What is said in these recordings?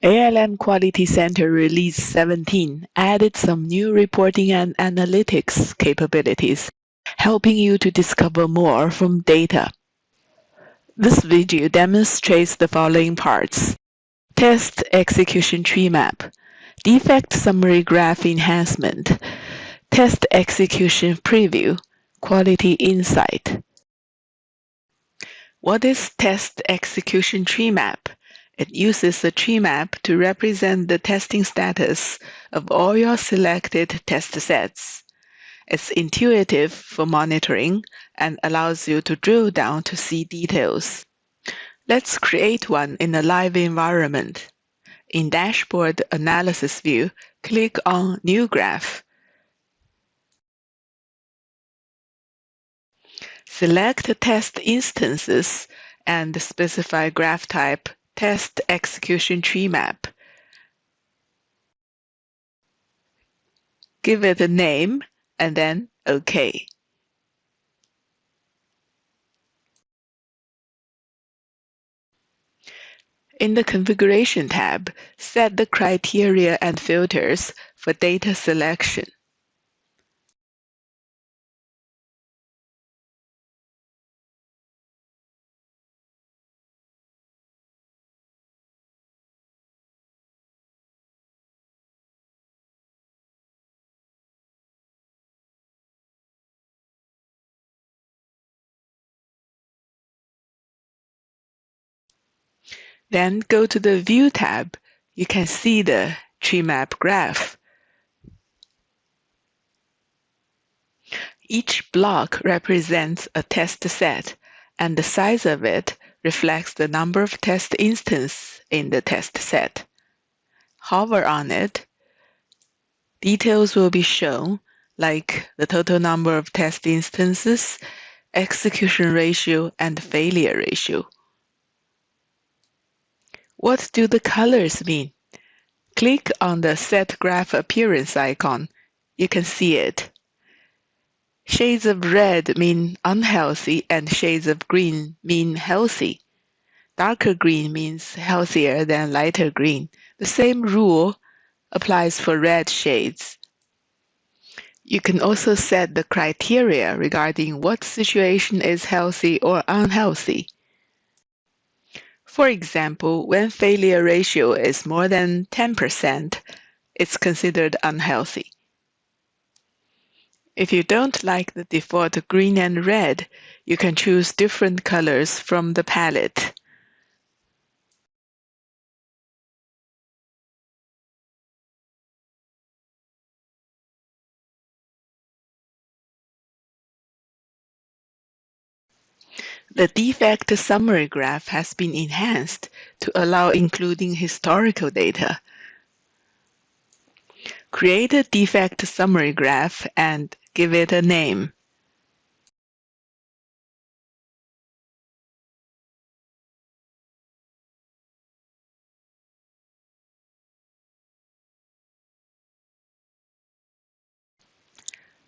ALM Quality Center Release 17 added some new reporting and analytics capabilities, helping you to discover more from data. This video demonstrates the following parts: Test Execution Tree Map, Defect Summary Graph Enhancement, Test Execution Preview, Quality Insight. What is Test Execution Tree Map? It uses a tree map to represent the testing status of all your selected test sets. It's intuitive for monitoring and allows you to drill down to see details. Let's create one in a live environment. In Dashboard Analysis view, click on New Graph. Select Test Instances and specify graph type Test Execution Tree Map. Give it a name and then OK. In the Configuration tab, set the criteria and filters for data selection. Then go to the View tab. You can see the tree map graph. Each block represents a test set, and the size of it reflects the number of test instances in the test set. Hover on it. Details will be shown, like the total number of test instances, execution ratio, and failure ratio. What do the colors mean? Click on the Set Graph Appearance icon. You can see it. Shades of red mean unhealthy and shades of green mean healthy. Darker green means healthier than lighter green. The same rule applies for red shades. You can also set the criteria regarding what situation is healthy or unhealthy. For example, when failure ratio is more than 10%, it's considered unhealthy. If you don't like the default green and red, you can choose different colors from the palette. The defect summary graph has been enhanced to allow including historical data. Create a defect summary graph and give it a name.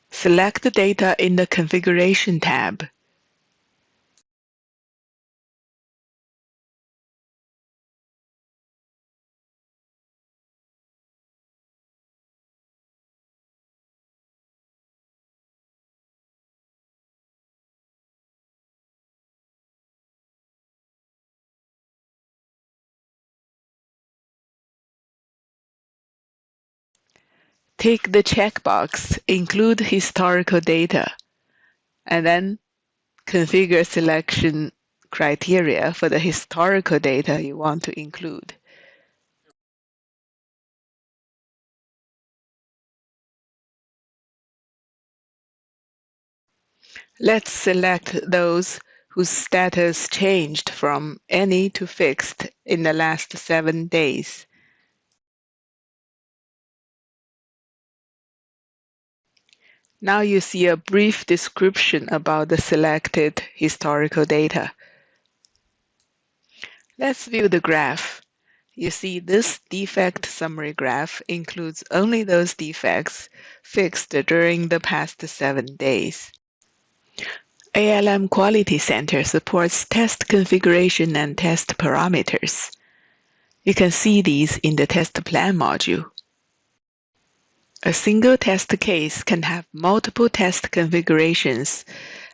Select the data in the Configuration tab. Tick the checkbox Include historical data, and then configure selection criteria for the historical data you want to include. Let's select those whose status changed from any to fixed in the last 7 days. Now you see a brief description about the selected historical data. Let's view the graph. You see this defect summary graph includes only those defects fixed during the past 7 days. ALM Quality Center supports test configuration and test parameters. You can see these in the test plan module. A single test case can have multiple test configurations,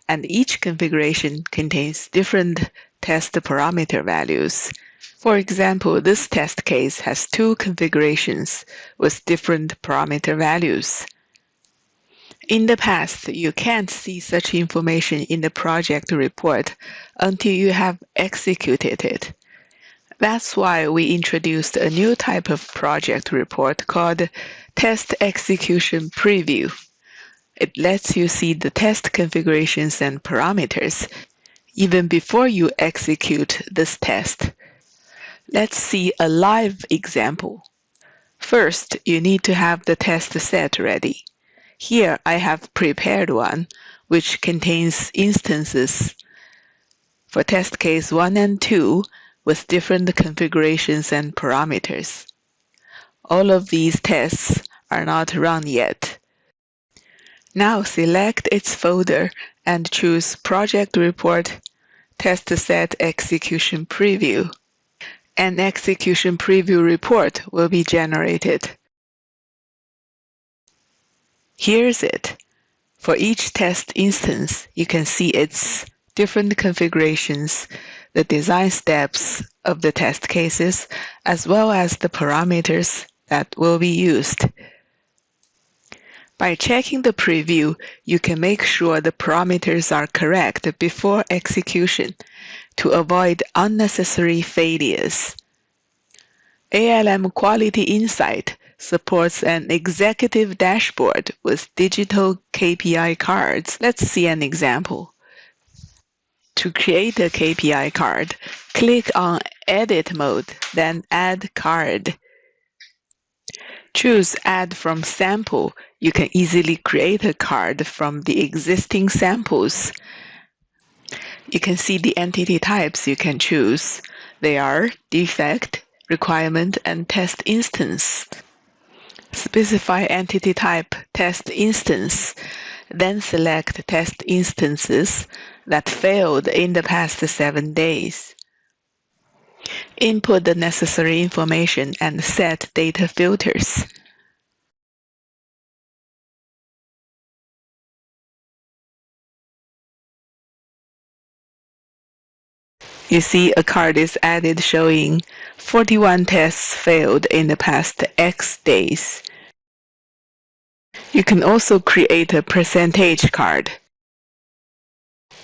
and each configuration contains different test parameter values. For example, this test case has 2 configurations with different parameter values. In the past, you can't see such information in the project report until you have executed it. That's why we introduced a new type of project report called Test Execution Preview. It lets you see the test configurations and parameters even before you execute this test. Let's see a live example. First, you need to have the test set ready. Here I have prepared one, which contains instances for test case 1 and 2 with different configurations and parameters. All of these tests are not run yet. Now select its folder and choose Project Report Test Set Execution Preview. An execution preview report will be generated. Here's it. For each test instance, you can see its different configurations, the design steps of the test cases, as well as the parameters that will be used. By checking the preview, you can make sure the parameters are correct before execution to avoid unnecessary failures. ALM Quality Insight supports an executive dashboard with digital KPI cards. Let's see an example. To create a KPI card, click on Edit mode, then Add Card. Choose Add from Sample. You can easily create a card from the existing samples. You can see the entity types you can choose. They are defect, requirement, and test instance. Specify entity type test instance, then select test instances that failed in the past 7 days. Input the necessary information and set data filters. You see a card is added showing 41 tests failed in the past X days. You can also create a percentage card.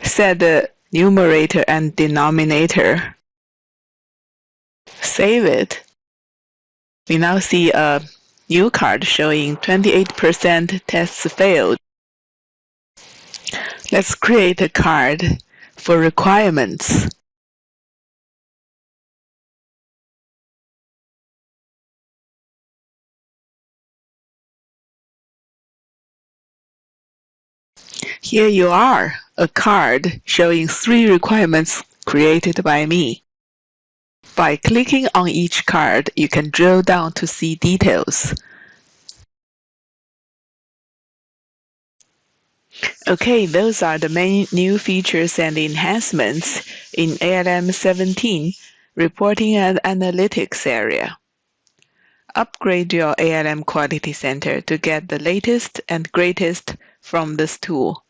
Set the numerator and denominator. Save it. We now see a new card showing 28% tests failed. Let's create a card for requirements. Here you are, a card showing 3 requirements created by me. By clicking on each card, you can drill down to see details. Okay, those are the main new features and enhancements in ALM 17, Reporting and Analytics area. Upgrade your ALM Quality Center to get the latest and greatest from this tool.